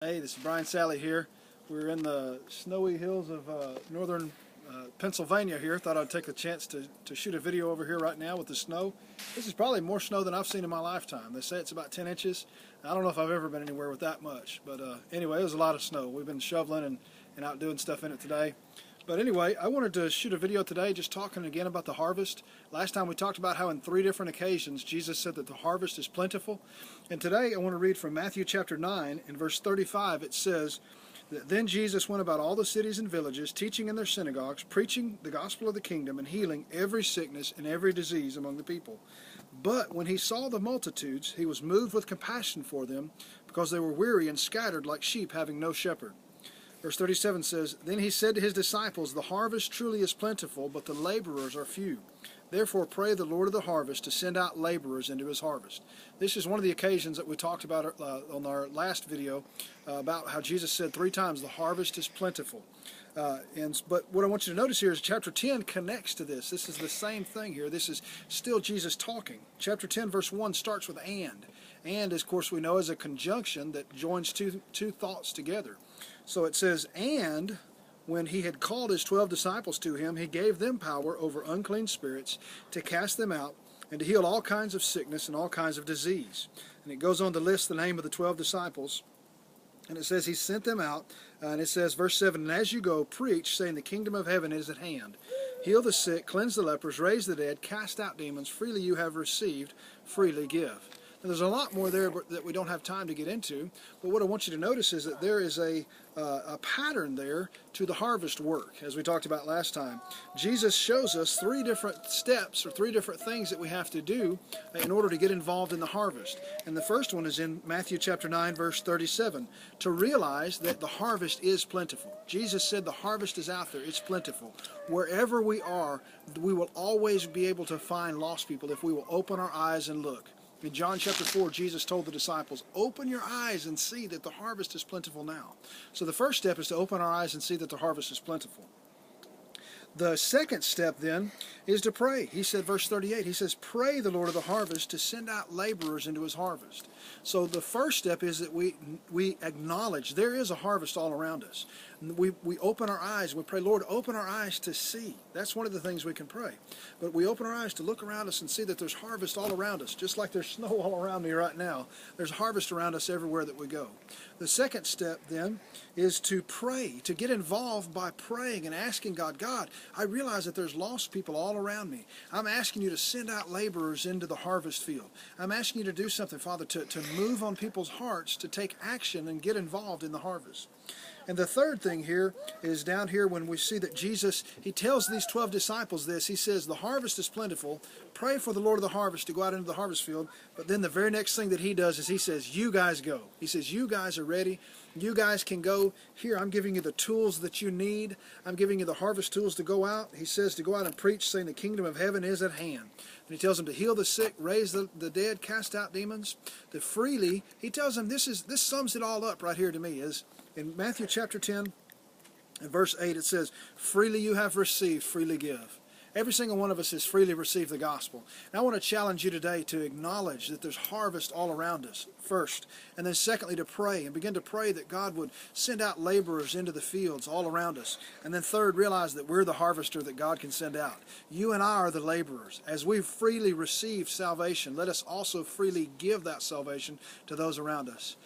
Hey, this is Brian Sally here. We're in the snowy hills of northern Pennsylvania here. Thought I'd take a chance to shoot a video over here right now with the snow. This is probably more snow than I've seen in my lifetime. They say it's about 10 inches. I don't know if I've ever been anywhere with that much, but anyway, it was a lot of snow. We've been shoveling and out doing stuff in it today. But anyway, I wanted to shoot a video today just talking again about the harvest. Last time we talked about how in 3 different occasions Jesus said that the harvest is plentiful. And today I want to read from Matthew chapter 9 in verse 35. It says that then Jesus went about all the cities and villages, teaching in their synagogues, preaching the gospel of the kingdom, and healing every sickness and every disease among the people. But when he saw the multitudes, he was moved with compassion for them, because they were weary and scattered like sheep having no shepherd. Verse 37 says, Then he said to his disciples, The harvest truly is plentiful, but the laborers are few. Therefore pray the Lord of the harvest to send out laborers into his harvest. This is one of the occasions that we talked about on our last video about how Jesus said 3 times, the harvest is plentiful. But what I want you to notice here is chapter 10 connects to this. This is the same thing here. This is still Jesus talking. Chapter 10 verse 1 starts with and. And, of course, we know is a conjunction that joins two thoughts together. So it says, And when he had called his 12 disciples to him, he gave them power over unclean spirits to cast them out and to heal all kinds of sickness and all kinds of disease. And it goes on to list the name of the 12 disciples. And it says he sent them out, and it says, verse 7, And as you go, preach, saying the kingdom of heaven is at hand. Heal the sick, cleanse the lepers, raise the dead, cast out demons. Freely you have received, freely give. Now, there's a lot more there that we don't have time to get into, but what I want you to notice is that there is a pattern there to the harvest work, as we talked about last time. Jesus shows us 3 different steps or 3 different things that we have to do in order to get involved in the harvest. And the first one is in Matthew chapter 9, verse 37, to realize that the harvest is plentiful. Jesus said the harvest is out there, it's plentiful. Wherever we are, we will always be able to find lost people if we will open our eyes and look. In John chapter 4, Jesus told the disciples, Open your eyes and see that the harvest is plentiful now. So the first step is to open our eyes and see that the harvest is plentiful. The second step then is to pray. He said, verse 38, he says, Pray the Lord of the harvest to send out laborers into his harvest. So the first step is that we acknowledge there is a harvest all around us. We open our eyes. We pray, Lord, open our eyes to see. That's one of the things we can pray. But we open our eyes to look around us and see that there's harvest all around us, just like there's snow all around me right now. There's harvest around us everywhere that we go. The second step then is to pray, to get involved by praying and asking God, God, I realize that there's lost people all around me. I'm asking you to send out laborers into the harvest field. I'm asking you to do something, Father, to move on people's hearts, to take action and get involved in the harvest. And the third thing here is down here when we see that Jesus, he tells these 12 disciples this. He says, the harvest is plentiful. Pray for the Lord of the harvest to go out into the harvest field. But then the very next thing that he does is he says, you guys go. He says, you guys are ready. You guys can go. Here, I'm giving you the tools that you need. I'm giving you the harvest tools to go out. He says to go out and preach, saying the kingdom of heaven is at hand. And he tells them to heal the sick, raise the dead, cast out demons. To freely, he tells them, this sums it all up right here to me, is in Matthew chapter 10, in verse 8, it says, Freely you have received, freely give. Every single one of us has freely received the gospel. And I want to challenge you today to acknowledge that there's harvest all around us, first. And then secondly, to pray and begin to pray that God would send out laborers into the fields all around us. And then third, realize that we're the harvester that God can send out. You and I are the laborers. As we've freely received salvation, let us also freely give that salvation to those around us.